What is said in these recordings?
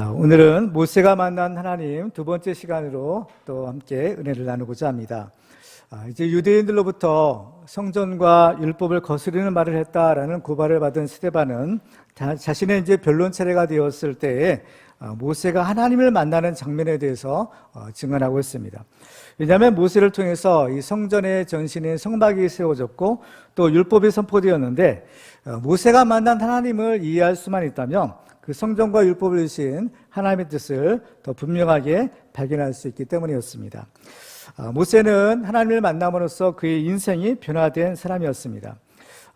오늘은 모세가 만난 하나님 두 번째 시간으로 또 함께 은혜를 나누고자 합니다. 이제 유대인들로부터 성전과 율법을 거스르는 말을 했다라는 고발을 받은 스데반은 자신의 이제 변론 차례가 되었을 때에 모세가 하나님을 만나는 장면에 대해서 증언하고 있습니다. 왜냐하면 모세를 통해서 이 성전의 전신인 성막이 세워졌고 또 율법이 선포되었는데 모세가 만난 하나님을 이해할 수만 있다면 그 성전과 율법을 주신 하나님의 뜻을 더 분명하게 발견할 수 있기 때문이었습니다. 모세는 하나님을 만남으로써 그의 인생이 변화된 사람이었습니다.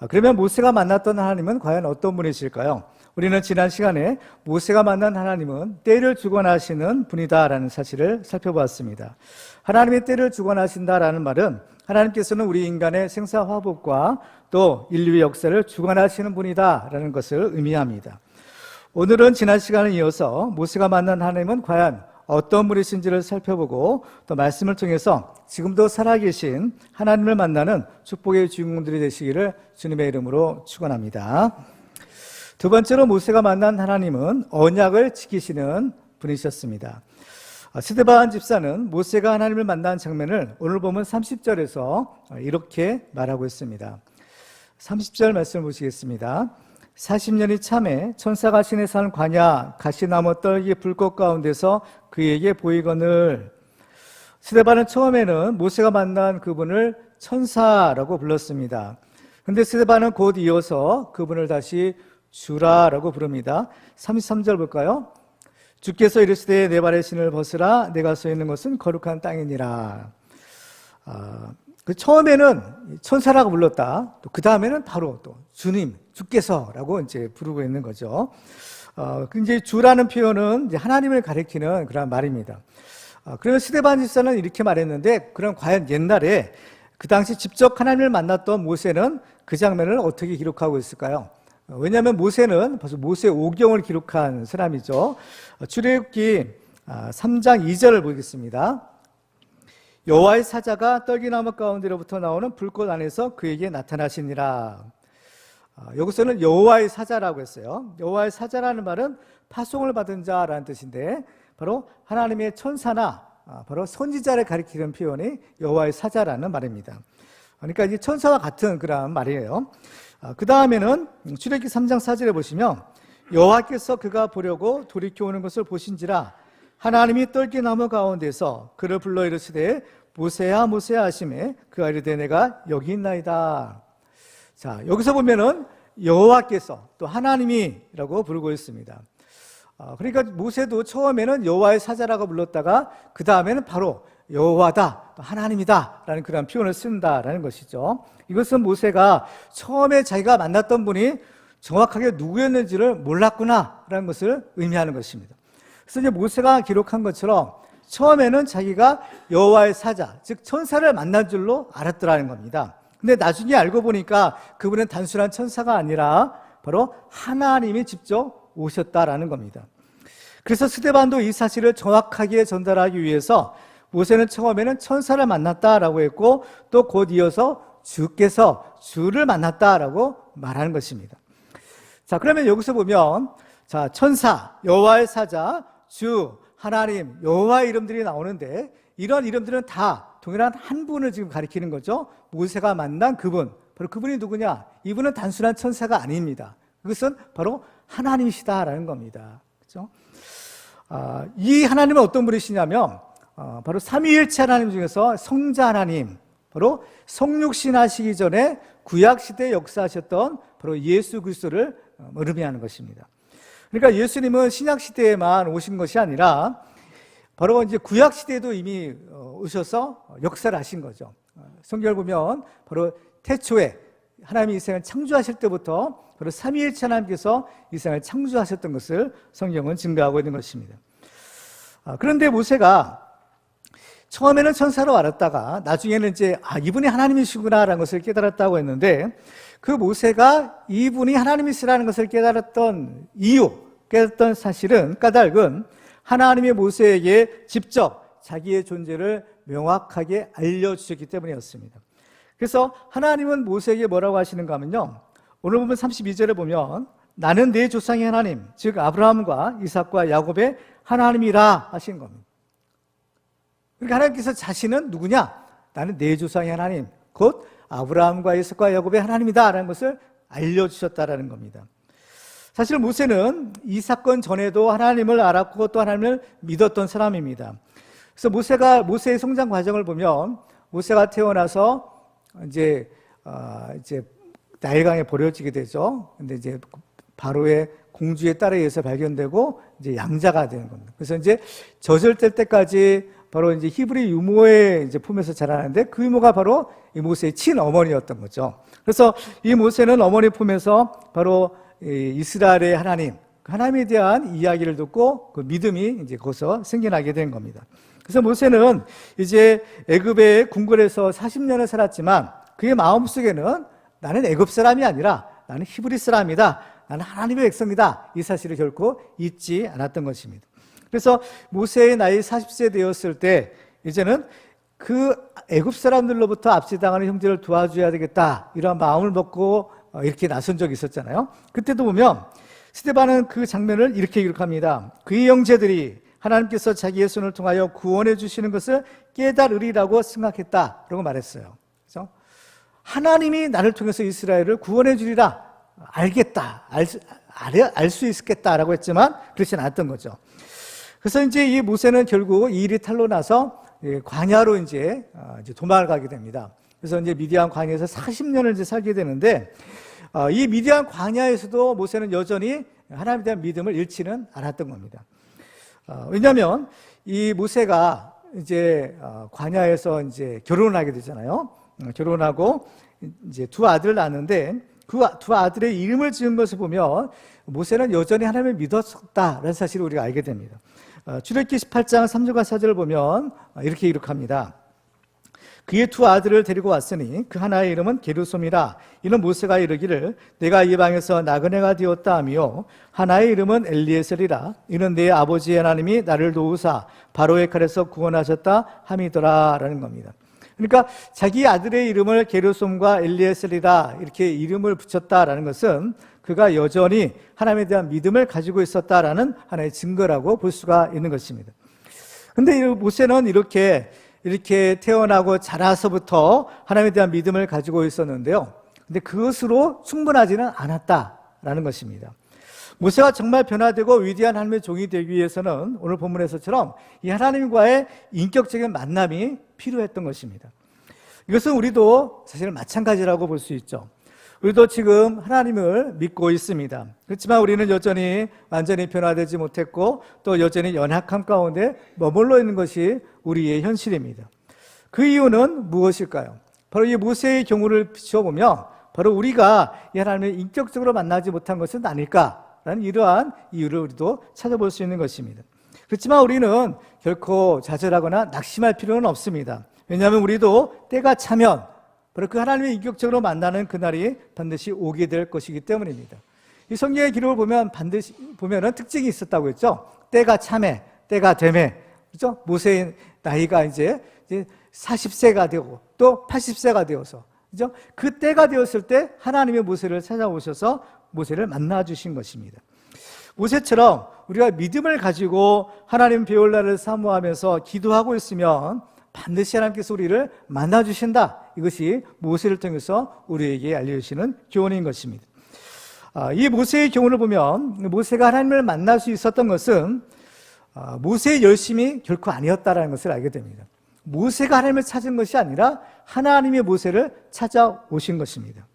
그러면 모세가 만났던 하나님은 과연 어떤 분이실까요? 우리는 지난 시간에 모세가 만난 하나님은 때를 주관하시는 분이다라는 사실을 살펴보았습니다. 하나님의 때를 주관하신다라는 말은 하나님께서는 우리 인간의 생사화복과 또 인류의 역사를 주관하시는 분이다라는 것을 의미합니다. 오늘은 지난 시간에 이어서 모세가 만난 하나님은 과연 어떤 분이신지를 살펴보고 또 말씀을 통해서 지금도 살아계신 하나님을 만나는 축복의 주인공들이 되시기를 주님의 이름으로 축원합니다. 두 번째로 모세가 만난 하나님은 언약을 지키시는 분이셨습니다. 스데반 집사는 모세가 하나님을 만난 장면을 오늘 보면 30절에서 이렇게 말하고 있습니다. 30절 말씀을 보시겠습니다. 40년이 참에 천사가 신에 산 광야 가시나무 떨기 불꽃 가운데서 그에게 보이거늘. 스데반은 처음에는 모세가 만난 그분을 천사라고 불렀습니다. 그런데 스데반은 곧 이어서 그분을 다시 주라라고 부릅니다. 33절 볼까요? 주께서 이르시되 내 발의 신을 벗으라 내가 서 있는 것은 거룩한 땅이니라. 처음에는 천사라고 불렀다. 또 그 다음에는 바로 또 주님, 주께서라고 이제 부르고 있는 거죠. 이제 주라는 표현은 이제 하나님을 가리키는 그런 말입니다. 그러면 스데반 집사는 이렇게 말했는데, 그럼 과연 옛날에 그 당시 직접 하나님을 만났던 모세는 그 장면을 어떻게 기록하고 있을까요? 왜냐하면 모세는 벌써 모세 오경을 기록한 사람이죠. 출애굽기 3장 2절을 보겠습니다. 여호와의 사자가 떨기나무 가운데로부터 나오는 불꽃 안에서 그에게 나타나시니라. 여기서는 여호와의 사자라고 했어요. 여호와의 사자라는 말은 파송을 받은 자라는 뜻인데, 바로 하나님의 천사나 바로 선지자를 가리키는 표현이 여호와의 사자라는 말입니다. 그러니까 이제 천사와 같은 그런 말이에요. 그 다음에는 출애굽기 3장 4절에 보시면 여호와께서 그가 보려고 돌이켜 오는 것을 보신지라 하나님이 떨기나무 가운데서 그를 불러 이르시되 모세야 모세야 하시매 그가 이르되 내가 여기 있나이다. 자, 여기서 보면은 여호와께서 또 하나님이라고 부르고 있습니다. 그러니까 모세도 처음에는 여호와의 사자라고 불렀다가 그 다음에는 바로 여호와다, 하나님이다 라는 그런 표현을 쓴다라는 것이죠. 이것은 모세가 처음에 자기가 만났던 분이 정확하게 누구였는지를 몰랐구나 라는 것을 의미하는 것입니다. 그래서 이제 모세가 기록한 것처럼 처음에는 자기가 여호와의 사자, 즉 천사를 만난 줄로 알았더라는 겁니다. 근데 나중에 알고 보니까 그분은 단순한 천사가 아니라 바로 하나님이 직접 오셨다라는 겁니다. 그래서 스데반도 이 사실을 정확하게 전달하기 위해서 모세는 처음에는 천사를 만났다라고 했고 또 곧 이어서 주께서 주를 만났다라고 말하는 것입니다. 자, 그러면 여기서 보면 자, 천사, 여호와의 사자, 주, 하나님, 여호와의 이름들이 나오는데 이런 이름들은 다 동일한 한 분을 지금 가리키는 거죠. 모세가 만난 그분, 바로 그분이 누구냐? 이분은 단순한 천사가 아닙니다. 그것은 바로 하나님이시다라는 겁니다. 그렇죠? 이 하나님은 어떤 분이시냐면 바로 삼위일체 하나님 중에서 성자 하나님, 바로 성육신 하시기 전에 구약시대에 역사하셨던 바로 예수 그리스도를 의미하는 것입니다. 그러니까 예수님은 신약시대에만 오신 것이 아니라 바로 이제 구약시대에도 이미 오셔서 역사를 하신 거죠. 성경을 보면 바로 태초에 하나님이 이 세상을 창조하실 때부터 바로 삼위일체 하나님께서 이 세상을 창조하셨던 것을 성경은 증거하고 있는 것입니다. 그런데 모세가 처음에는 천사로 알았다가 나중에는 이제 이분이 하나님이시구나라는 것을 깨달았다고 했는데, 그 모세가 이분이 하나님이시라는 것을 깨달았던 이유, 깨달았던 사실은, 까닭은 하나님이 모세에게 직접 자기의 존재를 명확하게 알려주셨기 때문이었습니다. 그래서 하나님은 모세에게 뭐라고 하시는가 하면요, 오늘 보면 32절에 보면 나는 내 조상의 하나님, 즉 아브라함과 이삭과 야곱의 하나님이라 하신 겁니다. 그러니까 하나님께서 자신은 누구냐? 나는 내 조상의 하나님, 곧 아브라함과 이삭과 야곱의 하나님이다 라는 것을 알려주셨다라는 겁니다. 사실 모세는 이 사건 전에도 하나님을 알았고 또 하나님을 믿었던 사람입니다. 그래서 모세의 성장 과정을 보면 모세가 태어나서 이제 나일강에 버려지게 되죠. 근데 이제 바로의 공주의 딸에 의해서 발견되고 이제 양자가 되는 겁니다. 그래서 이제 젖을 뗄 때까지 바로 이제 히브리 유모의 이제 품에서 자라는데 그 유모가 바로 이 모세의 친어머니였던 거죠. 그래서 이 모세는 어머니 품에서 바로 이스라엘의 하나님, 하나님에 대한 이야기를 듣고 그 믿음이 이제 거기서 생겨나게 된 겁니다. 그래서 모세는 이제 애굽의 궁궐에서 40년을 살았지만 그의 마음속에는 나는 애굽 사람이 아니라 나는 히브리 사람이다. 나는 하나님의 백성이다. 이 사실을 결코 잊지 않았던 것입니다. 그래서 모세의 나이 40세 되었을 때 이제는 그 애굽 사람들로부터 압제당하는 형제를 도와줘야 되겠다. 이런 마음을 먹고 이렇게 나선 적이 있었잖아요. 그때도 보면 스데반은 그 장면을 이렇게 기록합니다. 그의 형제들이 하나님께서 자기의 손을 통하여 구원해 주시는 것을 깨달으리라고 생각했다라고 말했어요. 그래서 하나님이 나를 통해서 이스라엘을 구원해 주리라 알겠다, 알 수 있겠다라고 했지만 그렇지 않았던 거죠. 그래서 이제 이 모세는 결국 이 일이 탄로 나서 광야로 이제 도망을 가게 됩니다. 그래서 이제 미디안 광야에서 40년을 이제 살게 되는데 이 미디안 광야에서도 모세는 여전히 하나님에 대한 믿음을 잃지는 않았던 겁니다. 왜냐하면 이 모세가 이제 광야에서 이제 결혼을 하게 되잖아요. 결혼하고 이제 두 아들을 낳았는데 그 두 아들의 이름을 지은 것을 보면 모세는 여전히 하나님을 믿었다라는 사실을 우리가 알게 됩니다. 출애굽기 18장 3절과 4절을 보면 이렇게 기록합니다. 그의 두 아들을 데리고 왔으니 그 하나의 이름은 게르솜이라. 이는 모세가 이르기를 내가 이방에서 나그네가 되었다 하며 하나의 이름은 엘리에셀이라. 이는 내 아버지의 하나님이 나를 도우사 바로의 칼에서 구원하셨다 함이더라 라는 겁니다. 그러니까 자기 아들의 이름을 게르솜과 엘리에셀이라 이렇게 이름을 붙였다라는 것은 그가 여전히 하나님에 대한 믿음을 가지고 있었다라는 하나의 증거라고 볼 수가 있는 것입니다. 그런데 모세는 이렇게 태어나고 자라서부터 하나님에 대한 믿음을 가지고 있었는데요. 근데 그것으로 충분하지는 않았다라는 것입니다. 모세가 정말 변화되고 위대한 하나님의 종이 되기 위해서는 오늘 본문에서처럼 이 하나님과의 인격적인 만남이 필요했던 것입니다. 이것은 우리도 사실 마찬가지라고 볼 수 있죠. 우리도 지금 하나님을 믿고 있습니다. 그렇지만 우리는 여전히 완전히 변화되지 못했고 또 여전히 연약함 가운데 머물러 있는 것이 우리의 현실입니다. 그 이유는 무엇일까요? 바로 이 모세의 경우를 비춰보면 바로 우리가 이 하나님을 인격적으로 만나지 못한 것은 아닐까라는 이러한 이유를 우리도 찾아볼 수 있는 것입니다. 그렇지만 우리는 결코 좌절하거나 낙심할 필요는 없습니다. 왜냐하면 우리도 때가 차면 바로 그 하나님을 인격적으로 만나는 그날이 반드시 오게 될 것이기 때문입니다. 이 성경의 기록을 보면 반드시 보면은 특징이 있었다고 했죠. 때가 참에, 때가 되매, 그렇죠? 모세의 나이가 이제 40세가 되고 또 80세가 되어서, 그렇죠? 그 때가 되었을 때 하나님의 모세를 찾아오셔서 모세를 만나 주신 것입니다. 모세처럼 우리가 믿음을 가지고 하나님 배울 날을 사모하면서 기도하고 있으면 반드시 하나님께서 우리를 만나주신다. 이것이 모세를 통해서 우리에게 알려주시는 교훈인 것입니다. 이 모세의 경우를 보면 모세가 하나님을 만날 수 있었던 것은 모세의 열심이 결코 아니었다는 것을 알게 됩니다. 모세가 하나님을 찾은 것이 아니라 하나님이 모세를 찾아오신 것입니다.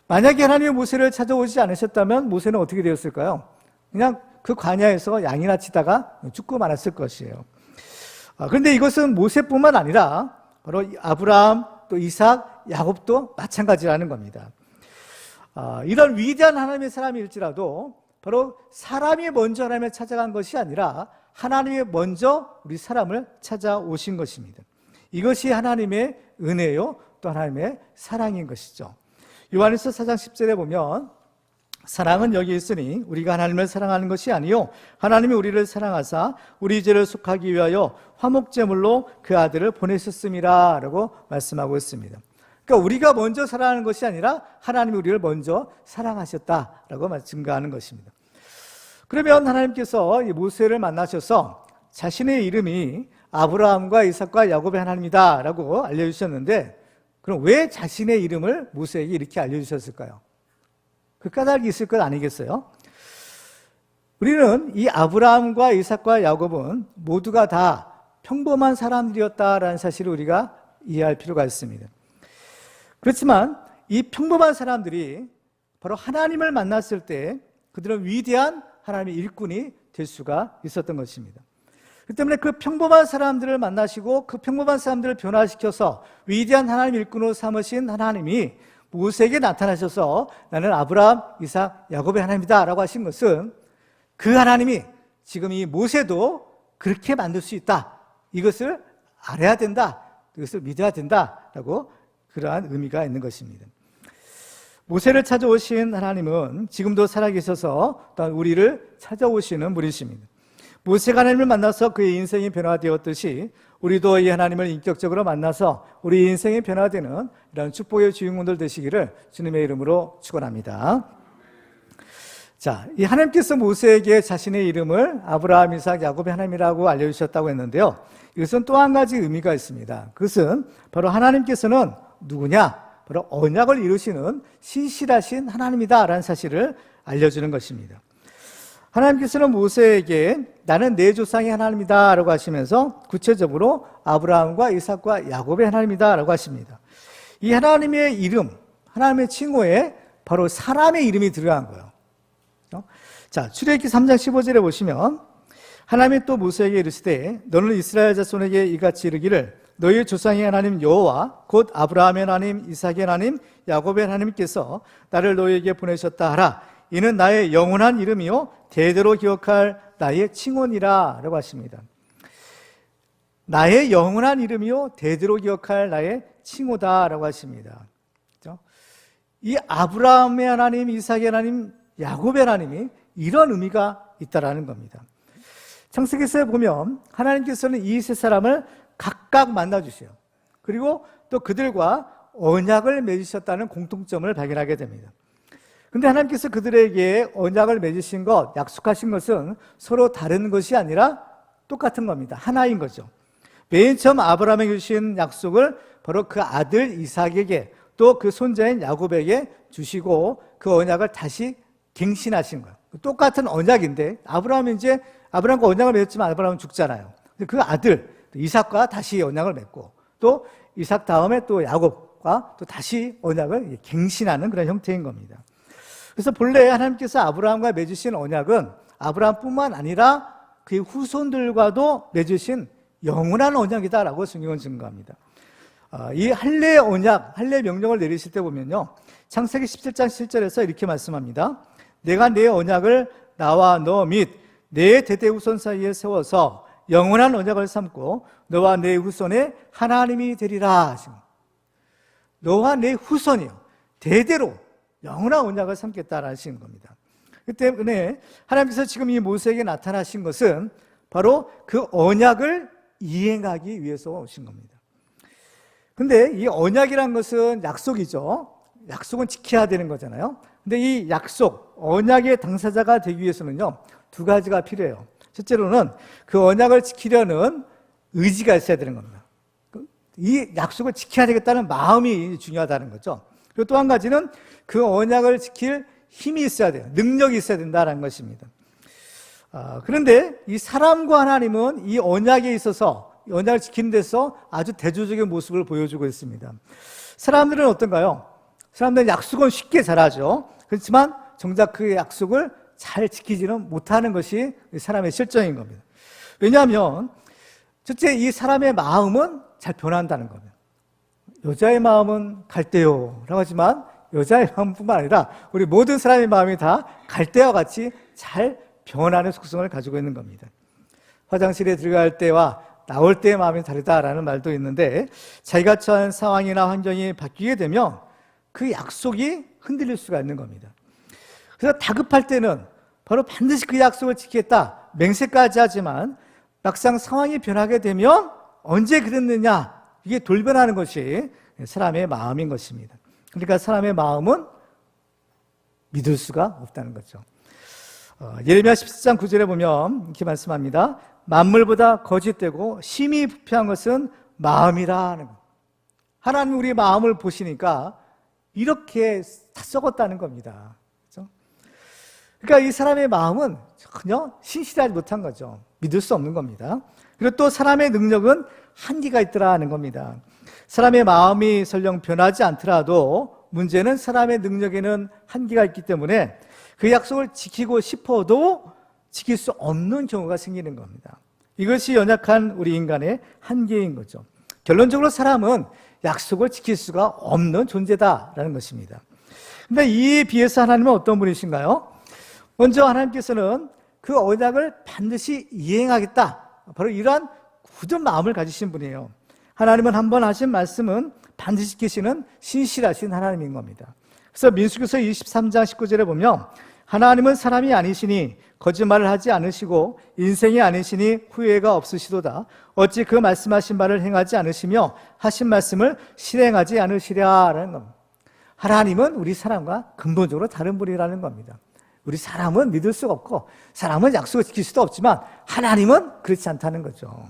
만약에 하나님이 모세를 찾아오지 않으셨다면 모세는 어떻게 되었을까요? 그냥 그 광야에서 양이나 치다가 죽고 말았을 것이에요. 그런데 이것은 모세뿐만 아니라 바로 아브라함, 또 이삭, 야곱도 마찬가지라는 겁니다. 이런 위대한 하나님의 사람일지라도 바로 사람이 먼저 하나님을 찾아간 것이 아니라 하나님이 먼저 우리 사람을 찾아오신 것입니다. 이것이 하나님의 은혜요, 또 하나님의 사랑인 것이죠. 요한일서 4장 10절에 보면 사랑은 여기 있으니 우리가 하나님을 사랑하는 것이 아니요 하나님이 우리를 사랑하사 우리 죄를 속하기 위하여 화목제물로 그 아들을 보내셨음이라 라고 말씀하고 있습니다. 그러니까 우리가 먼저 사랑하는 것이 아니라 하나님이 우리를 먼저 사랑하셨다라고 증거하는 것입니다. 그러면 하나님께서 이 모세를 만나셔서 자신의 이름이 아브라함과 이삭과 야곱의 하나님이다라고 알려주셨는데, 그럼 왜 자신의 이름을 모세에게 이렇게 알려주셨을까요? 그 까닭이 있을 것 아니겠어요? 우리는 이 아브라함과 이삭과 야곱은 모두가 다 평범한 사람들이었다라는 사실을 우리가 이해할 필요가 있습니다. 그렇지만 이 평범한 사람들이 바로 하나님을 만났을 때 그들은 위대한 하나님의 일꾼이 될 수가 있었던 것입니다. 그 때문에 그 평범한 사람들을 만나시고 그 평범한 사람들을 변화시켜서 위대한 하나님 일꾼으로 삼으신 하나님이 모세에게 나타나셔서 나는 아브라함, 이삭, 야곱의 하나님이다 라고 하신 것은 그 하나님이 지금 이 모세도 그렇게 만들 수 있다, 이것을 알아야 된다, 이것을 믿어야 된다라고 그러한 의미가 있는 것입니다. 모세를 찾아오신 하나님은 지금도 살아계셔서 또한 우리를 찾아오시는 분이십니다. 모세가 하나님을 만나서 그의 인생이 변화되었듯이 우리도 이 하나님을 인격적으로 만나서 우리 인생이 변화되는 이런 축복의 주인공들 되시기를 주님의 이름으로 축원합니다. 자, 이 하나님께서 모세에게 자신의 이름을 아브라함, 이삭, 야곱의 하나님이라고 알려주셨다고 했는데요, 이것은 또 한 가지 의미가 있습니다. 그것은 바로 하나님께서는 누구냐? 바로 언약을 이루시는 신실하신 하나님이다라는 사실을 알려주는 것입니다. 하나님께서는 모세에게 나는 내 조상의 하나님이다 라고 하시면서 구체적으로 아브라함과 이삭과 야곱의 하나님이다 라고 하십니다. 이 하나님의 이름, 하나님의 칭호에 바로 사람의 이름이 들어간 거예요. 자, 출애굽기 3장 15절에 보시면 하나님이 또 모세에게 이르시되 너는 이스라엘 자손에게 이같이 이르기를 너희 조상의 하나님 여호와 곧 아브라함의 하나님, 이삭의 하나님, 야곱의 하나님께서 나를 너희에게 보내셨다 하라. 이는 나의 영원한 이름이요 대대로 기억할 나의 칭호니라 라고 하십니다. 나의 영원한 이름이요 대대로 기억할 나의 칭호다 라고 하십니다. 그렇죠? 이 아브라함의 하나님, 이삭의 하나님, 야곱의 하나님이 이런 의미가 있다라는 겁니다. 창세기서에 보면 하나님께서는 이 세 사람을 각각 만나주세요. 그리고 또 그들과 언약을 맺으셨다는 공통점을 발견하게 됩니다. 그런데 하나님께서 그들에게 언약을 맺으신 것, 약속하신 것은 서로 다른 것이 아니라 똑같은 겁니다. 하나인 거죠. 맨 처음 아브라함에게 주신 약속을 바로 그 아들 이삭에게 또 그 손자인 야곱에게 주시고 그 언약을 다시 갱신하신 거예요. 똑같은 언약인데 아브라함과 언약을 맺었지만 아브라함은 죽잖아요. 그 아들 이삭과 다시 언약을 맺고 또 이삭 다음에 또 야곱과 또 다시 언약을 갱신하는 그런 형태인 겁니다. 그래서 본래 하나님께서 아브라함과 맺으신 언약은 아브라함뿐만 아니라 그의 후손들과도 맺으신 영원한 언약이다라고 성경은 증거합니다. 이 할례 언약, 할례 명령을 내리실 때 보면요, 창세기 17장 7절에서 이렇게 말씀합니다. 내가 내 언약을 나와 너 및 내 대대 후손 사이에 세워서 영원한 언약을 삼고 너와 내 후손의 하나님이 되리라. 너와 내 후손이요, 대대로 영원한 언약을 삼겠다라는 하시는 겁니다. 그 때문에 하나님께서 지금 이 모세에게 나타나신 것은 바로 그 언약을 이행하기 위해서 오신 겁니다. 근데 이 언약이란 것은 약속이죠. 약속은 지켜야 되는 거잖아요. 근데 이 약속, 언약의 당사자가 되기 위해서는요, 두 가지가 필요해요. 첫째로는 그 언약을 지키려는 의지가 있어야 되는 겁니다. 이 약속을 지켜야 되겠다는 마음이 중요하다는 거죠. 그리고 또 한 가지는 그 언약을 지킬 힘이 있어야 돼요. 능력이 있어야 된다는 것입니다. 그런데 이 사람과 하나님은 이 언약에 있어서, 이 언약을 지키는 데서 아주 대조적인 모습을 보여주고 있습니다. 사람들은 어떤가요? 사람들은 약속은 쉽게 잘하죠. 그렇지만 정작 그 약속을 잘 지키지는 못하는 것이 사람의 실정인 겁니다. 왜냐하면 첫째, 이 사람의 마음은 잘 변한다는 겁니다. 여자의 마음은 갈대요 라고 하지만 여자의 마음뿐만 아니라 우리 모든 사람의 마음이 다 갈대와 같이 잘 변하는 속성을 가지고 있는 겁니다. 화장실에 들어갈 때와 나올 때의 마음이 다르다라는 말도 있는데, 자기가 처한 상황이나 환경이 바뀌게 되면 그 약속이 흔들릴 수가 있는 겁니다. 그래서 다급할 때는 바로 반드시 그 약속을 지키겠다 맹세까지 하지만 막상 상황이 변하게 되면 언제 그랬느냐, 이게 돌변하는 것이 사람의 마음인 것입니다. 그러니까 사람의 마음은 믿을 수가 없다는 거죠. 예레미야 17장 9절에 보면 이렇게 말씀합니다. 만물보다 거짓되고 심히 부패한 것은 마음이라 하는 것. 하나님 우리 마음을 보시니까 이렇게 다 썩었다는 겁니다. 그렇죠? 그러니까 이 사람의 마음은 전혀 신실하지 못한 거죠. 믿을 수 없는 겁니다. 그리고 또 사람의 능력은 한계가 있더라 하는 겁니다. 사람의 마음이 설령 변하지 않더라도 문제는 사람의 능력에는 한계가 있기 때문에 그 약속을 지키고 싶어도 지킬 수 없는 경우가 생기는 겁니다. 이것이 연약한 우리 인간의 한계인 거죠. 결론적으로 사람은 약속을 지킬 수가 없는 존재다라는 것입니다. 근데 이에 비해서 하나님은 어떤 분이신가요? 먼저 하나님께서는 그 언약을 반드시 이행하겠다. 바로 이러한 굳은 마음을 가지신 분이에요. 하나님은 한 번 하신 말씀은 반드시 지키시는 신실하신 하나님인 겁니다. 그래서 민수기서 23장 19절에 보면 하나님은 사람이 아니시니 거짓말을 하지 않으시고 인생이 아니시니 후회가 없으시도다. 어찌 그 말씀하신 바를 행하지 않으시며 하신 말씀을 실행하지 않으시랴라는 겁니다. 하나님은 우리 사람과 근본적으로 다른 분이라는 겁니다. 우리 사람은 믿을 수가 없고 사람은 약속을 지킬 수도 없지만 하나님은 그렇지 않다는 거죠.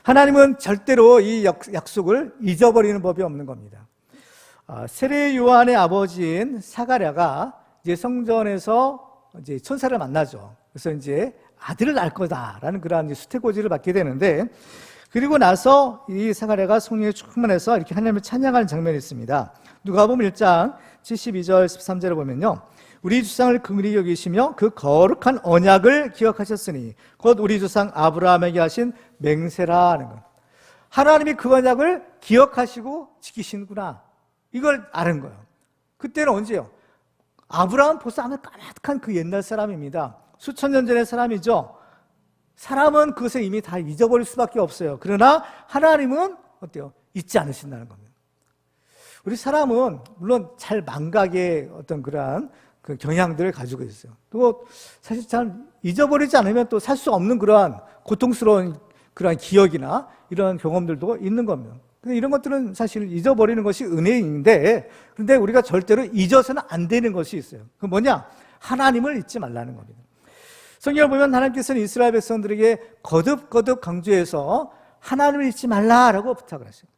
하나님은 절대로 이 약속을 잊어버리는 법이 없는 겁니다. 세례 요한의 아버지인 사가랴가 이제 성전에서 이제 천사를 만나죠. 그래서 이제 아들을 낳을 거다라는 그러한 수태고지를 받게 되는데, 그리고 나서 이 사가랴가 성령에 충만해서 이렇게 하나님을 찬양하는 장면이 있습니다. 누가복음 1장 72절 13절을 보면요, 우리 주상을 긍휼히 여기시며 그 거룩한 언약을 기억하셨으니 곧 우리 주상 아브라함에게 하신 맹세라 하는 것. 하나님이 그 언약을 기억하시고 지키시는구나, 이걸 아는 거예요. 그때는 언제요? 아브라함 벌써 아마 까마득한 그 옛날 사람입니다. 수천 년 전의 사람이죠. 사람은 그것을 이미 다 잊어버릴 수밖에 없어요. 그러나 하나님은 어때요? 잊지 않으신다는 겁니다. 우리 사람은 물론 잘 망각의 어떤 그러한 그 경향들을 가지고 있어요. 또 사실 잘 잊어버리지 않으면 또 살 수 없는 그러한 고통스러운 그러한 기억이나 이런 경험들도 있는 겁니다. 근데 이런 것들은 사실 잊어버리는 것이 은혜인데, 그런데 우리가 절대로 잊어서는 안 되는 것이 있어요. 그 뭐냐? 하나님을 잊지 말라는 겁니다. 성경을 보면 하나님께서는 이스라엘 백성들에게 거듭거듭 강조해서 하나님을 잊지 말라라고 부탁을 하세요.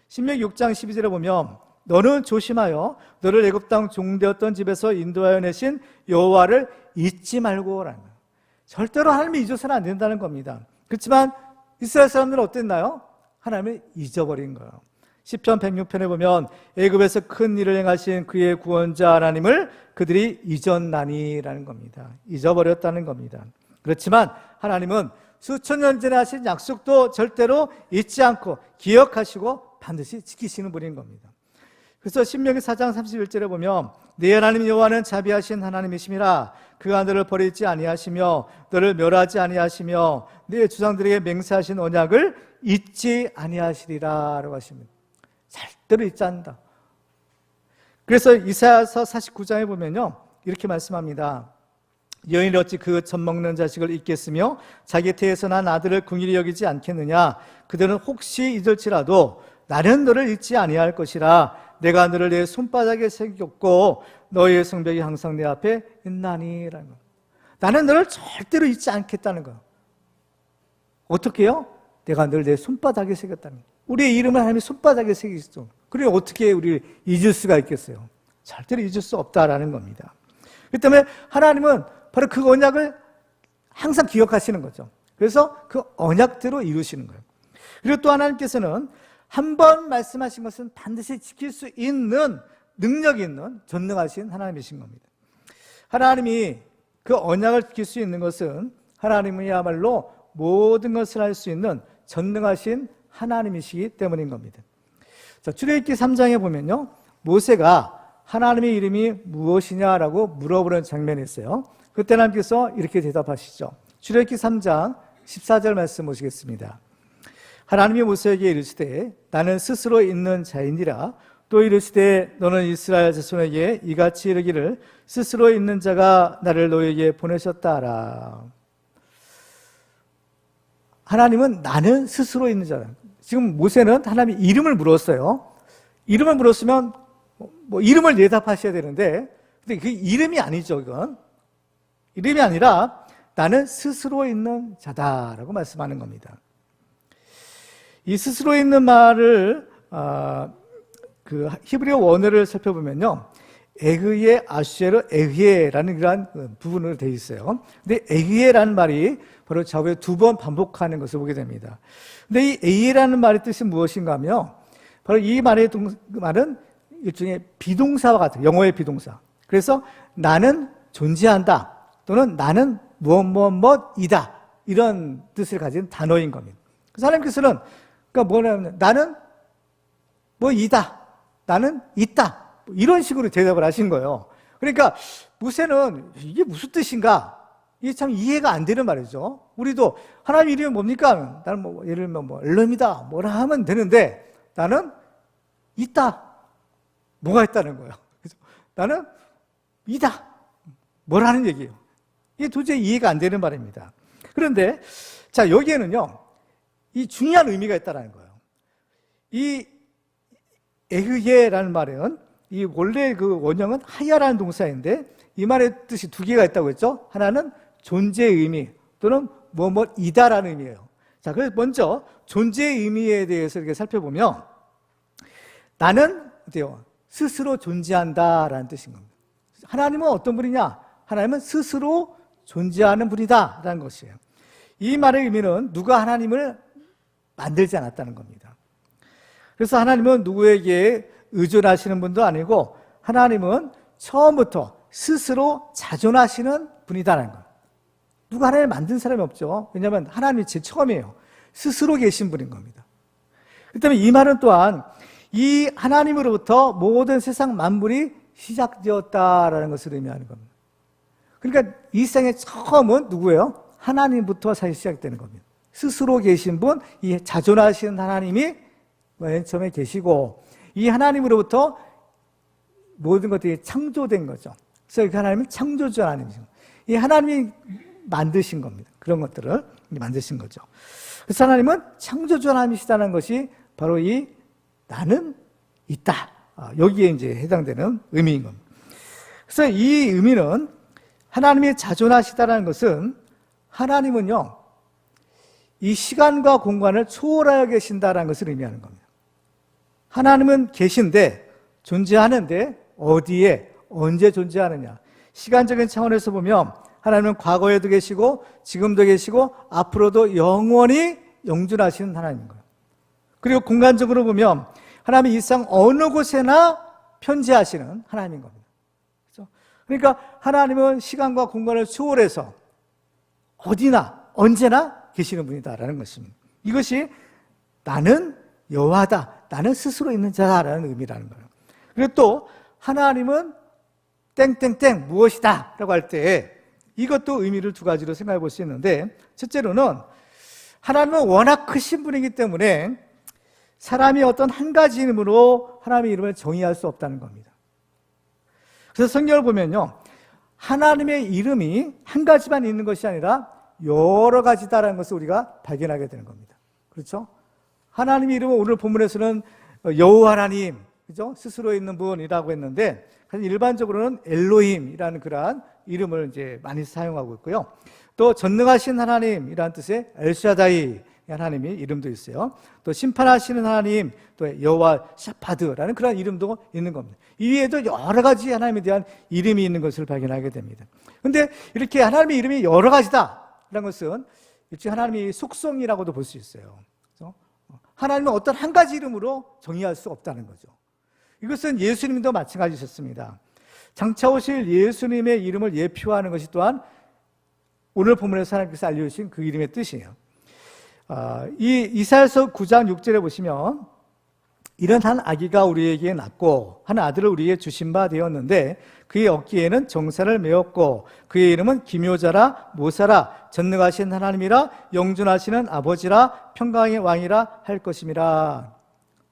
신명기 6장 12절에 보면 너는 조심하여 너를 애굽 땅 종되었던 집에서 인도하여 내신 여호와를 잊지 말고라는 거예요. 절대로 하나님을 잊어서는 안 된다는 겁니다. 그렇지만 이스라엘 사람들은 어땠나요? 하나님을 잊어버린 거예요. 시편 106편에 보면 애굽에서 큰 일을 행하신 그의 구원자 하나님을 그들이 잊었나니라는 겁니다. 잊어버렸다는 겁니다. 그렇지만 하나님은 수천 년 전에 하신 약속도 절대로 잊지 않고 기억하시고 반드시 지키시는 분인 겁니다. 그래서 신명기 4장 31절에 보면 네 하나님 여호와는 자비하신 하나님이심이라 그가 너를 버리지 아니하시며 너를 멸하지 아니하시며 네 주상들에게 맹세하신 언약을 잊지 아니하시리라 라고 하십니다. 절대로 잊지 않는다. 그래서 이사야서 49장에 보면요, 이렇게 말씀합니다. 여인이 어찌 그 젖 먹는 자식을 잊겠으며 자기 태에서 난 아들을 긍휼히 여기지 않겠느냐. 그들은 혹시 잊을지라도 나는 너를 잊지 아니할 것이라. 내가 너를 내 손바닥에 새겼고 너의 성벽이 항상 내 앞에 있나니라는 거. 나는 너를 절대로 잊지 않겠다는 거. 어떻게 해요? 내가 늘 내 손바닥에 새겼다는 거예요. 우리의 이름을 하나님이 손바닥에 새기시죠. 그래 어떻게 우리를 잊을 수가 있겠어요? 절대로 잊을 수 없다라는 겁니다. 그렇기 때문에 하나님은 바로 그 언약을 항상 기억하시는 거죠. 그래서 그 언약대로 이루시는 거예요. 그리고 또 하나님께서는 한 번 말씀하신 것은 반드시 지킬 수 있는 능력이 있는 전능하신 하나님이신 겁니다. 하나님이 그 언약을 지킬 수 있는 것은 하나님이야말로 모든 것을 할 수 있는 전능하신 하나님이시기 때문인 겁니다. 자, 출애굽기 3장에 보면요, 모세가 하나님의 이름이 무엇이냐라고 물어보는 장면이 있어요. 그때 하나님께서 이렇게 대답하시죠. 출애굽기 3장 14절 말씀 보시겠습니다. 하나님이 모세에게 이르시되 나는 스스로 있는 자이니라. 또 이르시되 너는 이스라엘 자손에게 이같이 이르기를 스스로 있는 자가 나를 너에게 보내셨다라. 하나님은 나는 스스로 있는 자다. 지금 모세는 하나님의 이름을 물었어요. 이름을 물었으면 뭐 이름을 대답하셔야 되는데, 근데 그 이름이 아니죠, 이건. 이름이 아니라 나는 스스로 있는 자다라고 말씀하는 겁니다. 이 스스로 있는 말을 그 히브리어 원어를 살펴보면요, 에흐예 아슈에르 에흐예라는 그러한 부분으로 되어 있어요. 근데 에흐예라는 말이 바로 좌우에 2번 반복하는 것을 보게 됩니다. 근데 이 에흐예라는 말의 뜻이 무엇인가 하면, 바로 이 말은 일종의 비동사와 같아요. 영어의 비동사. 그래서 나는 존재한다 또는 나는 무엇이다 이런 뜻을 가진 단어인 겁니다. 그래서 하나님께서는 그러니까 뭐냐면 나는 뭐이다, 나는 있다, 이런 식으로 대답을 하신 거예요. 그러니까 무세는 이게 무슨 뜻인가, 이게 참 이해가 안 되는 말이죠. 우리도 하나님 이름이 뭡니까? 나는 뭐 예를 들면 뭐 엘롬이다 뭐라 하면 되는데, 나는 있다, 뭐가 있다는 거예요. 그래서 나는 이다, 뭐라는 얘기예요. 이게 도저히 이해가 안 되는 말입니다. 그런데 자, 여기에는요 이 중요한 의미가 있다는 거예요. 이 에흐예라는 말은 이 원래 그 원형은 하야라는 동사인데, 이 말의 뜻이 2개가 있다고 했죠. 하나는 존재의 의미 또는 뭐뭐이다라는 의미예요. 자, 그래서 먼저 존재의 의미에 대해서 이렇게 살펴보면, 나는 어때요? 스스로 존재한다라는 뜻인 겁니다. 하나님은 어떤 분이냐? 하나님은 스스로 존재하는 분이다라는 것이에요. 이 말의 의미는 누가 하나님을 만들지 않았다는 겁니다. 그래서 하나님은 누구에게 의존하시는 분도 아니고, 하나님은 처음부터 스스로 자존하시는 분이다라는 거예요. 누가 하나님을 만든 사람이 없죠. 왜냐하면 하나님이 제일 처음이에요. 스스로 계신 분인 겁니다. 그렇기 때문에 이 말은 또한 이 하나님으로부터 모든 세상 만물이 시작되었다라는 것을 의미하는 겁니다. 그러니까 이 세상의 처음은 누구예요? 하나님부터 사실 시작되는 겁니다. 스스로 계신 분, 이 자존하시는 하나님이 맨 처음에 계시고, 이 하나님으로부터 모든 것들이 창조된 거죠. 그래서 그 하나님은 창조주 하나님이죠. 이 하나님이 만드신 겁니다. 그런 것들을 만드신 거죠. 그래서 하나님은 창조주 하나님이시다는 것이 바로 이 나는 있다, 여기에 이제 해당되는 의미인 겁니다. 그래서 이 의미는, 하나님이 자존하시다는 것은 하나님은요 이 시간과 공간을 초월하여 계신다는 것을 의미하는 겁니다. 하나님은 계신데, 존재하는데 어디에 언제 존재하느냐. 시간적인 차원에서 보면 하나님은 과거에도 계시고 지금도 계시고 앞으로도 영원히 영존하시는 하나님인 거예요. 그리고 공간적으로 보면 하나님은 이 세상 어느 곳에나 편재하시는 하나님인 겁니다. 그렇죠? 그러니까 하나님은 시간과 공간을 초월해서 어디나 언제나 계시는 분이다라는 것입니다. 이것이 나는 여호와다, 나는 스스로 있는 자다라는 의미라는 거예요. 그리고 또 하나님은 땡땡땡 무엇이다 라고 할 때 이것도 의미를 2가지로 생각해 볼 수 있는데, 첫째로는 하나님은 워낙 크신 분이기 때문에 사람이 어떤 한 가지 이름으로 하나님의 이름을 정의할 수 없다는 겁니다. 그래서 성경을 보면요, 하나님의 이름이 한 가지만 있는 것이 아니라 여러 가지다라는 것을 우리가 발견하게 되는 겁니다. 그렇죠? 하나님의 이름은 오늘 본문에서는 여호와 하나님, 그죠? 스스로 있는 분이라고 했는데, 일반적으로는 엘로힘이라는 그러한 이름을 이제 많이 사용하고 있고요. 또 전능하신 하나님이라는 뜻의 엘샤다이 하나님의 이름도 있어요. 또 심판하시는 하나님, 또 여호와 샤파드라는 그런 이름도 있는 겁니다. 이외에도 여러 가지 하나님에 대한 이름이 있는 것을 발견하게 됩니다. 그런데 이렇게 하나님의 이름이 여러 가지다라는 것은 일종의 하나님의 속성이라고도 볼 수 있어요. 그렇죠? 하나님은 어떤 한 가지 이름으로 정의할 수 없다는 거죠. 이것은 예수님도 마찬가지셨습니다. 장차 오실 예수님의 이름을 예표하는 것이 또한 오늘 본문에서 하나님께서 알려주신 그 이름의 뜻이에요. 이 이사야서 9장 6절에 보시면, 이런 한 아기가 우리에게 낳고 한 아들을 우리에게 주신 바 되었는데 그의 어깨에는 정사를 메었고 그의 이름은 기묘자라 모사라 전능하신 하나님이라 영존하시는 아버지라 평강의 왕이라 할 것임이라.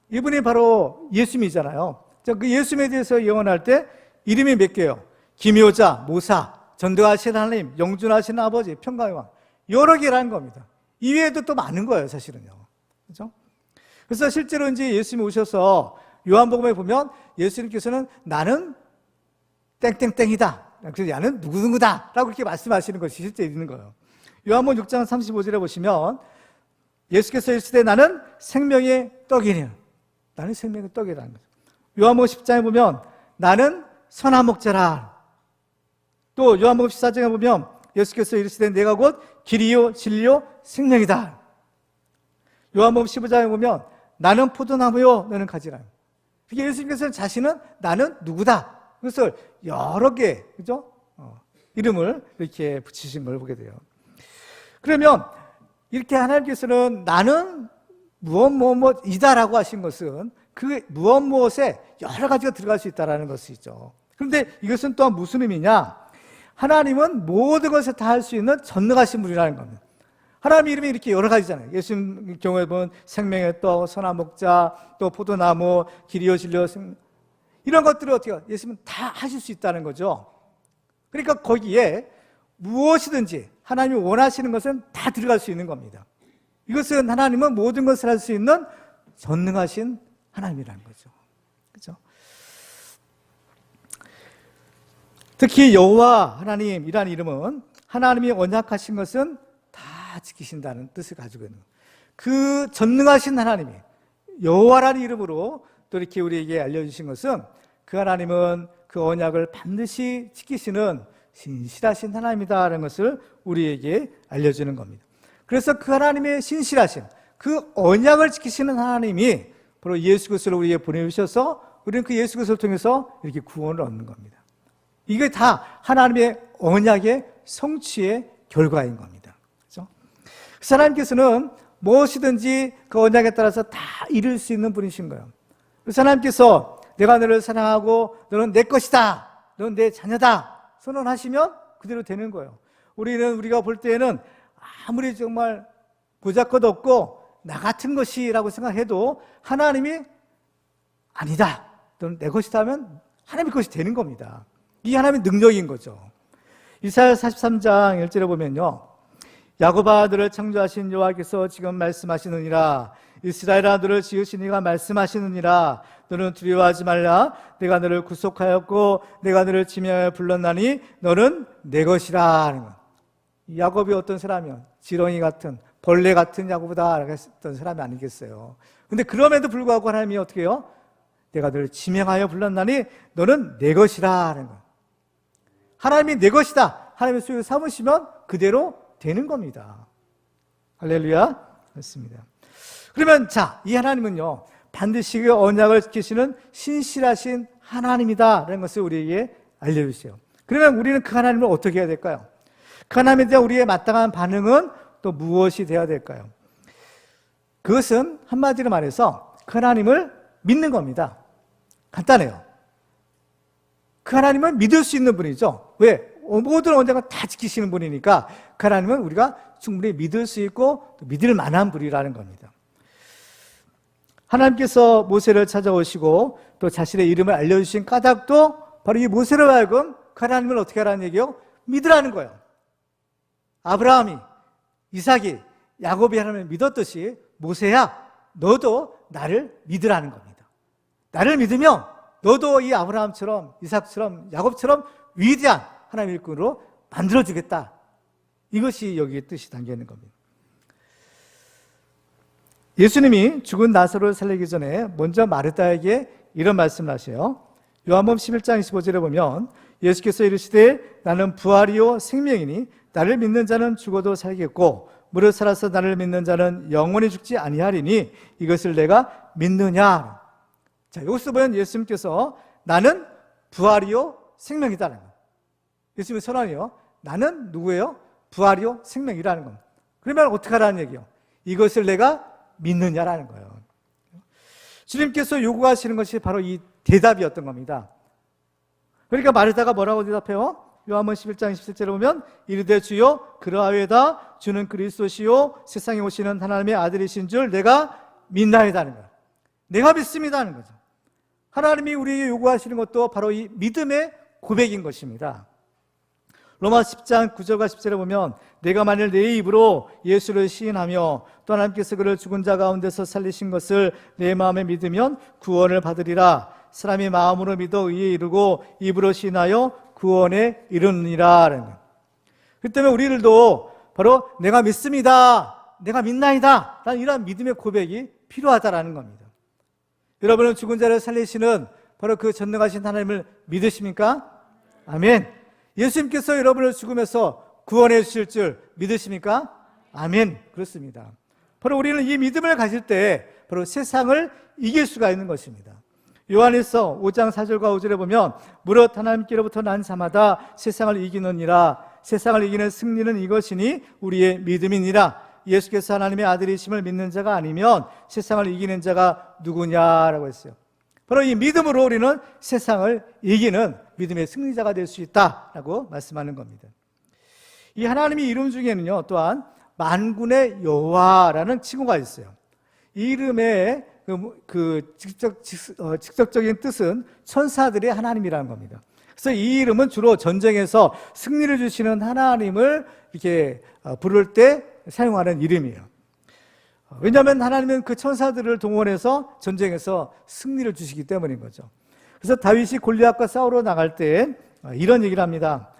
이분이 바로 예수님이잖아요. 그 예수님에 대해서 예언할 때 이름이 몇 개요? 기묘자, 모사, 전능하신 하나님, 영존하시는 아버지, 평강의 왕. 여러 개라는 겁니다. 이외에도 또 많은 거예요, 사실은요. 그렇죠? 그래서 실제로 이제 예수님이 오셔서 요한복음에 보면 예수님께서는 나는 땡땡땡이다. 그래서 나는 누구누구다. 라고 이렇게 말씀하시는 것이 실제 있는 거예요. 요한복음 6장 35절에 보시면 예수께서 이르시되 나는 생명의 떡이니. 나는 생명의 떡이라는 거죠. 요한복음 10장에 보면 나는 선한 목자라. 또 요한복음 14장에 보면 예수께서 이르시되 내가 곧 길이요 진리요 생명이다. 요한복음 15장에 보면 나는 포도나무요 너는 가지라. 그게 예수님께서 자신은 나는 누구다. 그것을 여러 개, 그죠? 이름을 이렇게 붙이신 걸 보게 돼요. 그러면 이렇게 하나님께서는 나는 무엇이다라고 하신 것은 그 무엇에 여러 가지가 들어갈 수 있다는 것이죠. 그런데 이것은 또한 무슨 의미냐? 하나님은 모든 것을 다 할 수 있는 전능하신 분이라는 겁니다. 하나님 이름이 이렇게 여러 가지잖아요. 예수님 경우에 보면 생명의 떡, 선한 목자, 또 포도나무, 길이요 진리요 이런 것들을 어떻게 예수님은 다 하실 수 있다는 거죠. 그러니까 거기에 무엇이든지 하나님이 원하시는 것은 다 들어갈 수 있는 겁니다. 이것은 하나님은 모든 것을 할 수 있는 전능하신 하나님이라는 거죠. 그렇죠? 특히 여호와 하나님이라는 이름은 하나님이 언약하신 것은 다 지키신다는 뜻을 가지고 있는 거예요. 그 전능하신 하나님이 여호와라는 이름으로 또 이렇게 우리에게 알려주신 것은 그 하나님은 그 언약을 반드시 지키시는 신실하신 하나님이다라는 것을 우리에게 알려주는 겁니다. 그래서 그 하나님의 신실하신 그 언약을 지키시는 하나님이 바로 예수 그리스도를 우리에게 보내주셔서 우리는 그 예수 그리스도를 통해서 이렇게 구원을 얻는 겁니다. 이게 다 하나님의 언약의 성취의 결과인 겁니다. 그렇죠? 그 하나님께서는 무엇이든지 그 언약에 따라서 다 이룰 수 있는 분이신 거예요. 그래서 하나님께서 내가 너를 사랑하고 너는 내 것이다, 너는 내 자녀다 선언하시면 그대로 되는 거예요. 우리가 볼 때에는 아무리 정말 보잘것없고 나 같은 것이라고 생각해도 하나님이 아니다, 너는 내 것이다 하면 하나님의 것이 되는 겁니다. 이게 하나님의 능력인 거죠. 이사야 43장 1절에 보면요, 야곱아 너를 창조하신 여호와께서 지금 말씀하시느니라. 이스라엘아 너를 지으신 이가 말씀하시느니라. 너는 두려워하지 말라. 내가 너를 구속하였고 내가 너를 지명하여 불렀나니 너는 내 것이라 하는 거예요. 야곱이 어떤 사람이요? 지렁이 같은 벌레 같은 야곱이다 했던 사람이 아니겠어요. 근데 그럼에도 불구하고 하나님이 어떻게 해요? 내가 너를 지명하여 불렀나니 너는 내 것이라 하는 거예요. 하나님이 내 것이다, 하나님의 소유 삼으시면 그대로 되는 겁니다. 할렐루야. 그렇습니다. 그러면 이 하나님은요 반드시 그 언약을 지키시는 신실하신 하나님이다라는 것을 우리에게 알려주세요. 그러면 우리는 그 하나님을 어떻게 해야 될까요? 그 하나님에 대한 우리의 마땅한 반응은 또 무엇이 되어야 될까요? 그것은 한마디로 말해서 그 하나님을 믿는 겁니다. 간단해요. 그 하나님은 믿을 수 있는 분이죠. 왜? 모든 언약을 다 지키시는 분이니까 그 하나님은 우리가 충분히 믿을 수 있고 또 믿을 만한 분이라는 겁니다. 하나님께서 모세를 찾아오시고 또 자신의 이름을 알려주신 까닭도 바로 이 모세로 하여금 그 하나님을 어떻게 하라는 얘기요? 믿으라는 거예요. 아브라함이, 이삭이, 야곱이 하나님을 믿었듯이 모세야 너도 나를 믿으라는 겁니다. 나를 믿으면 너도 이 아브라함처럼 이삭처럼 야곱처럼 위대한 하나님의 일꾼으로 만들어주겠다. 이것이 여기에 뜻이 담겨 있는 겁니다. 예수님이 죽은 나사로를 살리기 전에 먼저 마르다에게 이런 말씀을 하세요. 요한복음 11장 25절에 보면 예수께서 이르시되 나는 부활이요 생명이니 나를 믿는 자는 죽어도 살겠고 무릇 살아서 나를 믿는 자는 영원히 죽지 아니하리니 이것을 내가 믿느냐. 자, 여기서 보면 예수님께서 나는 부활이요 생명이다라는 거예요. 예수님의 선언이요, 나는 누구예요? 부활이요 생명이라는 겁니다. 그러면 어떻게 하라는 얘기요? 이것을 내가 믿느냐라는 거예요. 주님께서 요구하시는 것이 바로 이 대답이었던 겁니다. 그러니까 마르다가 뭐라고 대답해요? 요한복음 11장 27절에 보면 이르되 주여 그러하여다 주는 그리스도시요 세상에 오시는 하나님의 아들이신 줄 내가 믿나이다는 거예요. 내가 믿습니다 하는 거죠. 하나님이 우리에게 요구하시는 것도 바로 이 믿음의 고백인 것입니다. 로마 10장 9절과 10절에 보면 내가 만일 내 입으로 예수를 시인하며 또 하나님께서 그를 죽은 자 가운데서 살리신 것을 내 마음에 믿으면 구원을 받으리라. 사람이 마음으로 믿어 의에 이르고 입으로 시인하여 구원에 이르느니라. 그 때문에 우리들도 바로 내가 믿습니다, 내가 믿나이다 라는 이런 믿음의 고백이 필요하다라는 겁니다. 여러분은 죽은 자를 살리시는 바로 그 전능하신 하나님을 믿으십니까? 아멘. 예수님께서 여러분을 죽음에서 구원해 주실 줄 믿으십니까? 아멘. 그렇습니다. 바로 우리는 이 믿음을 가질 때 바로 세상을 이길 수가 있는 것입니다. 요한일서 5장 4절과 5절에 보면 무릇 하나님께로부터 난 자마다 세상을 이기느니라. 세상을 이기는 승리는 이것이니 우리의 믿음이니라. 예수께서 하나님의 아들이심을 믿는 자가 아니면 세상을 이기는 자가 누구냐라고 했어요. 바로 이 믿음으로 우리는 세상을 이기는 믿음의 승리자가 될 수 있다라고 말씀하는 겁니다. 이 하나님의 이름 중에는요, 또한 만군의 여호와라는 칭호가 있어요. 이 이름의 직접적인 뜻은 천사들의 하나님이라는 겁니다. 그래서 이 이름은 주로 전쟁에서 승리를 주시는 하나님을 이렇게 부를 때 사용하는 이름이에요. 왜냐하면 하나님은 그 천사들을 동원해서 전쟁에서 승리를 주시기 때문인 거죠. 그래서 다윗이 골리앗과 싸우러 나갈 때 이런 얘기를 합니다.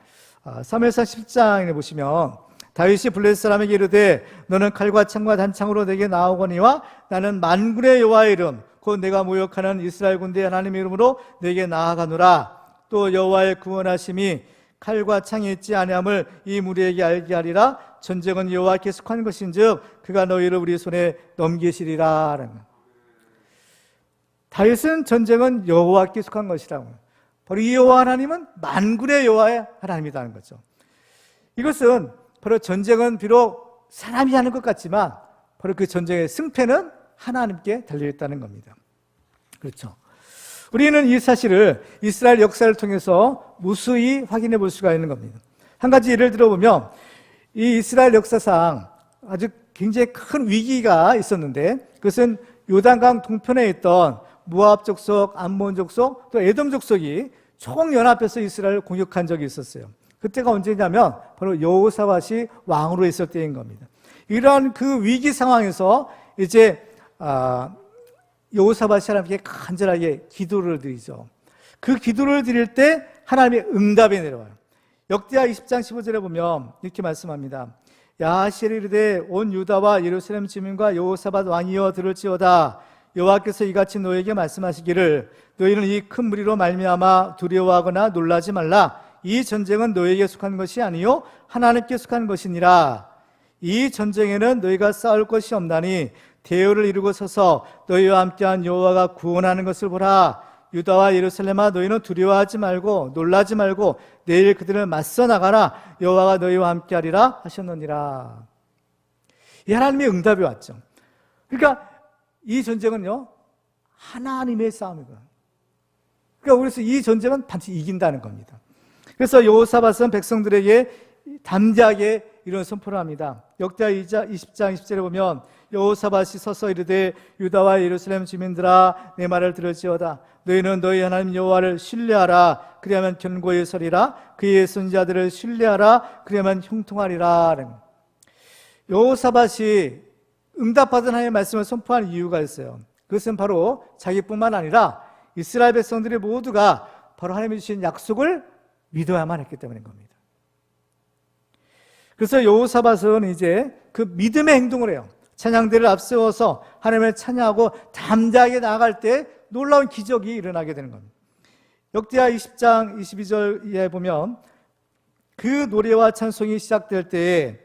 사무엘상 10장에 보시면 다윗이 블레셋 사람에게 이르되 너는 칼과 창과 단창으로 내게 나아오거니와 나는 만군의 여호와의 이름 곧 내가 모욕하는 이스라엘 군대의 하나님의 이름으로 내게 나아가노라. 또 여호와의 구원하심이 칼과 창이 있지 아니함을 이 무리에게 알게 하리라. 전쟁은 여호와께 속한 것인즉 그가 너희를 우리 손에 넘기시리라. 다윗은 전쟁은 여호와께 속한 것이라고. 바로 이 여호와 하나님은 만군의 여호와의 하나님이라는 거죠. 이것은 바로 전쟁은 비록 사람이 하는 것 같지만 바로 그 전쟁의 승패는 하나님께 달려있다는 겁니다. 그렇죠. 우리는 이 사실을 이스라엘 역사를 통해서 무수히 확인해 볼 수가 있는 겁니다. 한 가지 예를 들어보면 이 이스라엘 역사상 아주 굉장히 큰 위기가 있었는데 그것은 요단강 동편에 있던 모압 족속, 암몬 족속, 또 에돔 족속이 총연합해서 이스라엘을 공격한 적이 있었어요. 그때가 언제냐면 바로 여호사밧이 왕으로 있을 때인 겁니다. 이런 그 위기 상황에서 이제 여호사밧이 하나님께 간절하게 기도를 드리죠. 그 기도를 드릴 때 하나님의 응답이 내려와요. 역대하 20장 15절에 보면 이렇게 말씀합니다. 야하시엘이 이르되 온 유다와 예루살렘 주민과 여호사밧 왕이여 들을지어다. 여호와께서 이같이 너에게 말씀하시기를 너희는 이 큰 무리로 말미암아 두려워하거나 놀라지 말라. 이 전쟁은 너에게 속한 것이 아니요 하나님께 속한 것이니라. 이 전쟁에는 너희가 싸울 것이 없나니 대열을 이루고 서서 너희와 함께한 여호와가 구원하는 것을 보라. 유다와 예루살렘아 너희는 두려워하지 말고 놀라지 말고 내일 그들을 맞서 나가라. 여호와가 너희와 함께하리라 하셨느니라. 이 하나님의 응답이 왔죠. 그러니까 이 전쟁은요 하나님의 싸움이고요. 그러니까 그래서 이 전쟁은 반드시 이긴다는 겁니다. 그래서 여호사밧은 백성들에게 담대하게 이런 선포를 합니다. 역대하 20장 20절에 보면 여호사밧이 서서 이르되 유다와 예루살렘 주민들아 내 말을 들을지어다. 너희는 너희 하나님 여호와를 신뢰하라. 그리하면 견고히 서리라. 그의 선지자들을 신뢰하라. 그리하면 형통하리라. 여호사밧이 응답받은 하나님의 말씀을 선포한 이유가 있어요. 그것은 바로 자기뿐만 아니라 이스라엘 백성들이 모두가 바로 하나님이 주신 약속을 믿어야만 했기 때문인 겁니다. 그래서 여호사밧은 이제 그 믿음의 행동을 해요. 찬양대를 앞세워서 하나님을 찬양하고 담대하게 나아갈 때 놀라운 기적이 일어나게 되는 겁니다. 역대하 20장 22절에 보면 그 노래와 찬송이 시작될 때에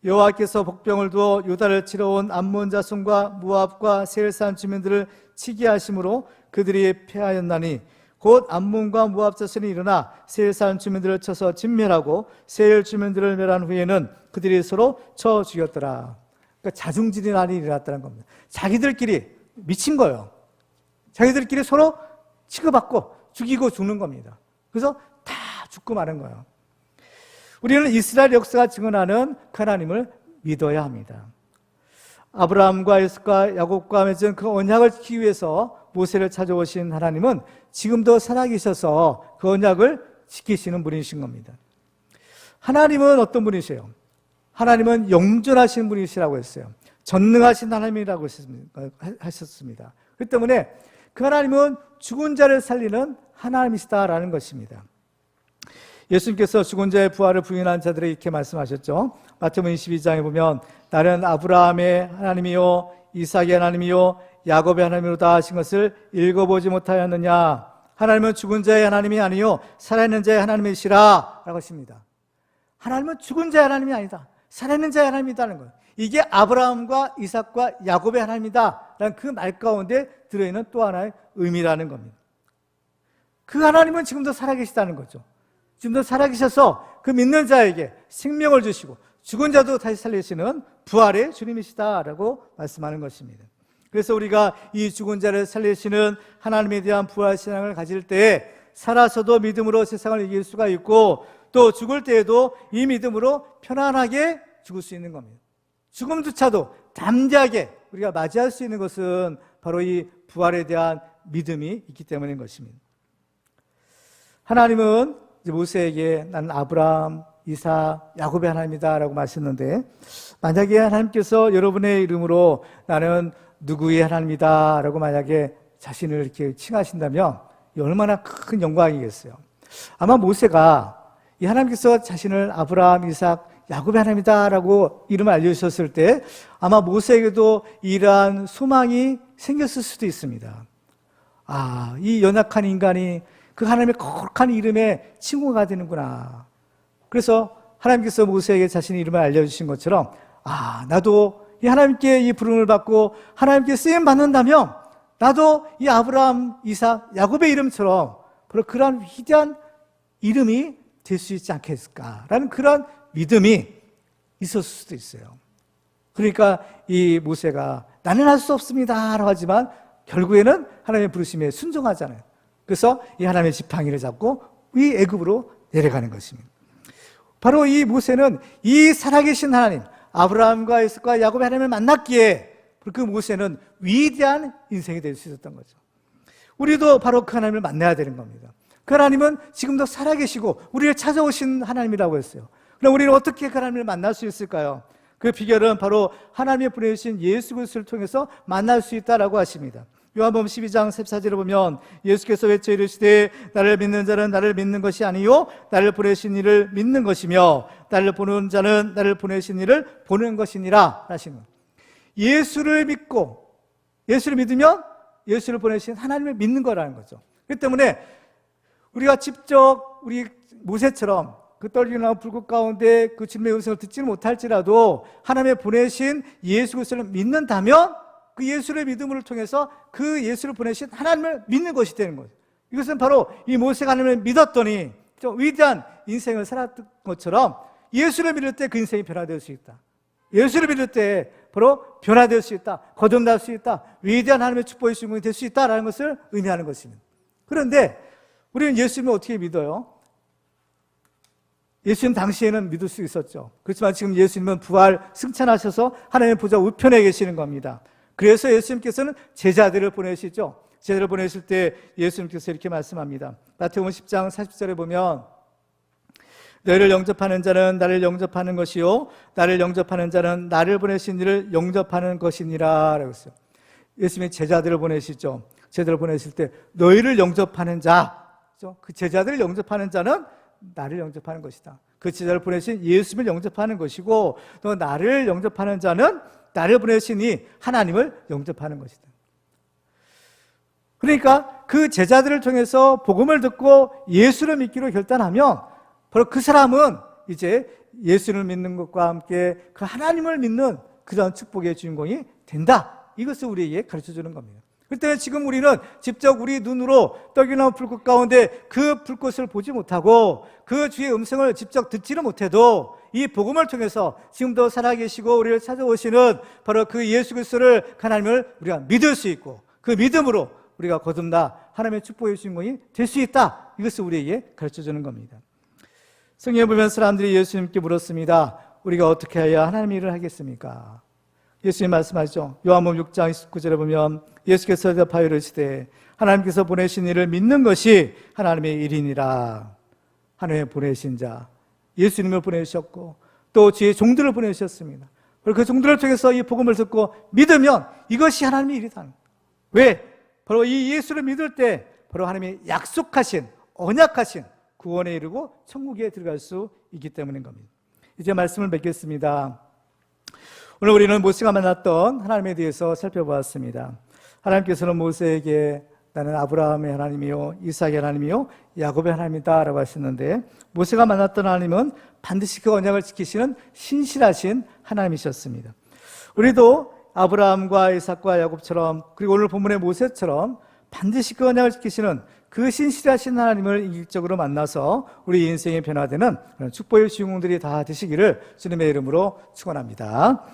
여호와께서 복병을 두어 유다를 치러 온 암몬 자손과 모압과 세일산 주민들을 치게 하심으로 그들이 패하였나니 곧 암몬과 모압 자손이 일어나 세일산 주민들을 쳐서 진멸하고 세일 주민들을 멸한 후에는 그들이 서로 쳐 죽였더라. 그러니까 자중질환이 일어났다는 겁니다. 자기들끼리 미친 거예요. 자기들끼리 서로 치고받고 죽이고 죽는 겁니다. 그래서 다 죽고 마는 거예요. 우리는 이스라엘 역사가 증언하는 그 하나님을 믿어야 합니다. 아브라함과 이삭과 야곱과 맺은 그 언약을 지키기 위해서 모세를 찾아오신 하나님은 지금도 살아계셔서 그 언약을 지키시는 분이신 겁니다. 하나님은 어떤 분이세요? 하나님은 영존하신 분이시라고 했어요. 전능하신 하나님이라고 하셨습니다. 그렇기 때문에 그 하나님은 죽은 자를 살리는 하나님이시다라는 것입니다. 예수님께서 죽은 자의 부활을 부인한 자들에게 이렇게 말씀하셨죠. 마태복음 22장에 보면 나는 아브라함의 하나님이요 이삭의 하나님이요 야곱의 하나님이로다 하신 것을 읽어보지 못하였느냐. 하나님은 죽은 자의 하나님이 아니요 살아있는 자의 하나님이시라 라고 하십니다. 하나님은 죽은 자의 하나님이 아니다, 살아있는 자의 하나님이다는 거예요. 이게 아브라함과 이삭과 야곱의 하나님이다 라는 그 말 가운데 들어있는 또 하나의 의미라는 겁니다. 그 하나님은 지금도 살아계시다는 거죠. 지금도 살아계셔서 그 믿는 자에게 생명을 주시고 죽은 자도 다시 살리시는 부활의 주님이시다라고 말씀하는 것입니다. 그래서 우리가 이 죽은 자를 살리시는 하나님에 대한 부활 신앙을 가질 때에 살아서도 믿음으로 세상을 이길 수가 있고 또 죽을 때에도 이 믿음으로 편안하게 죽을 수 있는 겁니다. 죽음조차도 담대하게 우리가 맞이할 수 있는 것은 바로 이 부활에 대한 믿음이 있기 때문인 것입니다. 하나님은 모세에게 나는 아브라함, 이삭, 야곱의 하나님이다 라고 말씀했는데 만약에 하나님께서 여러분의 이름으로 나는 누구의 하나님이다 라고 만약에 자신을 이렇게 칭하신다면 얼마나 큰 영광이겠어요. 아마 모세가 이 하나님께서 자신을 아브라함, 이삭, 야곱의 하나님이다 라고 이름을 알려주셨을 때 아마 모세에게도 이러한 소망이 생겼을 수도 있습니다. 이 연약한 인간이 그 하나님의 거룩한 이름에 칭호가 되는구나. 그래서 하나님께서 모세에게 자신의 이름을 알려주신 것처럼 나도 이 하나님께 이 부름을 받고 하나님께 쓰임 받는다면 나도 이 아브라함, 이삭, 야곱의 이름처럼 바로 그러한 위대한 이름이 될 수 있지 않겠을까라는 그런 믿음이 있었을 수도 있어요. 그러니까 이 모세가 나는 할 수 없습니다 라고 하지만 결국에는 하나님의 부르심에 순종하잖아요. 그래서 이 하나님의 지팡이를 잡고 이 애굽으로 내려가는 것입니다. 바로 이 모세는 이 살아계신 하나님 아브라함과 이삭과 야곱의 하나님을 만났기에 그 모세는 위대한 인생이 될 수 있었던 거죠. 우리도 바로 그 하나님을 만나야 되는 겁니다. 그 하나님은 지금도 살아계시고 우리를 찾아오신 하나님이라고 했어요. 그럼 우리는 어떻게 그 하나님을 만날 수 있을까요? 그 비결은 바로 하나님의 보내주신 예수 그리스도를 통해서 만날 수 있다라고 하십니다. 요한복음 12장 14절에 보면 예수께서 외쳐 이르시되 나를 믿는 자는 나를 믿는 것이 아니요 나를 보내신 이를 믿는 것이며 나를 보는 자는 나를 보내신 이를 보는 것이니라 하시는 거예요. 예수를 믿고 예수를 믿으면 예수를 보내신 하나님을 믿는 거라는 거죠. 그렇기 때문에 우리가 직접 우리 모세처럼 그 떨리는 불꽃 가운데 그 주님의 음성을 듣지는 못할지라도 하나님의 보내신 예수 그리스도를 믿는다면 그 예수를 믿음을 통해서 그 예수를 보내신 하나님을 믿는 것이 되는 거예요. 이것은 바로 이 모세가 하나님을 믿었더니 좀 위대한 인생을 살았던 것처럼 예수를 믿을 때 그 인생이 변화될 수 있다. 예수를 믿을 때 바로 변화될 수 있다. 거듭날 수 있다. 위대한 하나님의 축복의 주인공이 될 수 있다라는 것을 의미하는 것입니다. 그런데 우리는 예수님을 어떻게 믿어요? 예수님 당시에는 믿을 수 있었죠. 그렇지만 지금 예수님은 부활 승천하셔서 하나님의 보좌 우편에 계시는 겁니다. 그래서 예수님께서는 제자들을 보내시죠. 제자들을 보내실 때 예수님께서 이렇게 말씀합니다. 마태복음 10장 40절에 보면 너희를 영접하는 자는 나를 영접하는 것이요 나를 영접하는 자는 나를 보내신 이를 영접하는 것이니라 라고 했어요. 예수님이 제자들을 보내시죠. 제자들을 보내실 때 너희를 영접하는 자, 그 제자들을 영접하는 자는 나를 영접하는 것이다. 그 제자를 보내신 예수님을 영접하는 것이고 또 나를 영접하는 자는 나를 보내신 이 하나님을 영접하는 것이다. 그러니까 그 제자들을 통해서 복음을 듣고 예수를 믿기로 결단하면 바로 그 사람은 이제 예수를 믿는 것과 함께 그 하나님을 믿는 그런 축복의 주인공이 된다. 이것을 우리에게 가르쳐주는 겁니다. 그때 지금 우리는 직접 우리 눈으로 떡이나무 불꽃 가운데 그 불꽃을 보지 못하고 그 주의 음성을 직접 듣지는 못해도 이 복음을 통해서 지금도 살아계시고 우리를 찾아오시는 바로 그 예수 그리스도를 하나님을 우리가 믿을 수 있고 그 믿음으로 우리가 거듭나 하나님의 축복의 주인공이 될 수 있다. 이것을 우리에게 가르쳐주는 겁니다. 성경에 보면 사람들이 예수님께 물었습니다. 우리가 어떻게 해야 하나님의 일을 하겠습니까? 예수님 말씀하시죠. 요한복음 6장 29절에 보면 예수께서 대답하여 이르시되 하나님께서 보내신 이를 믿는 것이 하나님의 일이니라. 하나님의 보내신 자, 예수님을 보내주셨고 또 주의 종들을 보내주셨습니다. 그리고 그 종들을 통해서 이 복음을 듣고 믿으면 이것이 하나님의 일이다. 왜? 바로 이 예수를 믿을 때 바로 하나님이 약속하신 언약하신 구원에 이르고 천국에 들어갈 수 있기 때문인 겁니다. 이제 말씀을 맺겠습니다. 오늘 우리는 모세가 만났던 하나님에 대해서 살펴보았습니다. 하나님께서는 모세에게 나는 아브라함의 하나님이요 이삭의 하나님이요 야곱의 하나님이다 라고 하셨는데, 모세가 만났던 하나님은 반드시 그 언약을 지키시는 신실하신 하나님이셨습니다. 우리도 아브라함과 이삭과 야곱처럼, 그리고 오늘 본문의 모세처럼 반드시 그 언약을 지키시는 그 신실하신 하나님을 인격적으로 만나서 우리 인생의 변화되는 축복의 주인공들이 다 되시기를 주님의 이름으로 축원합니다.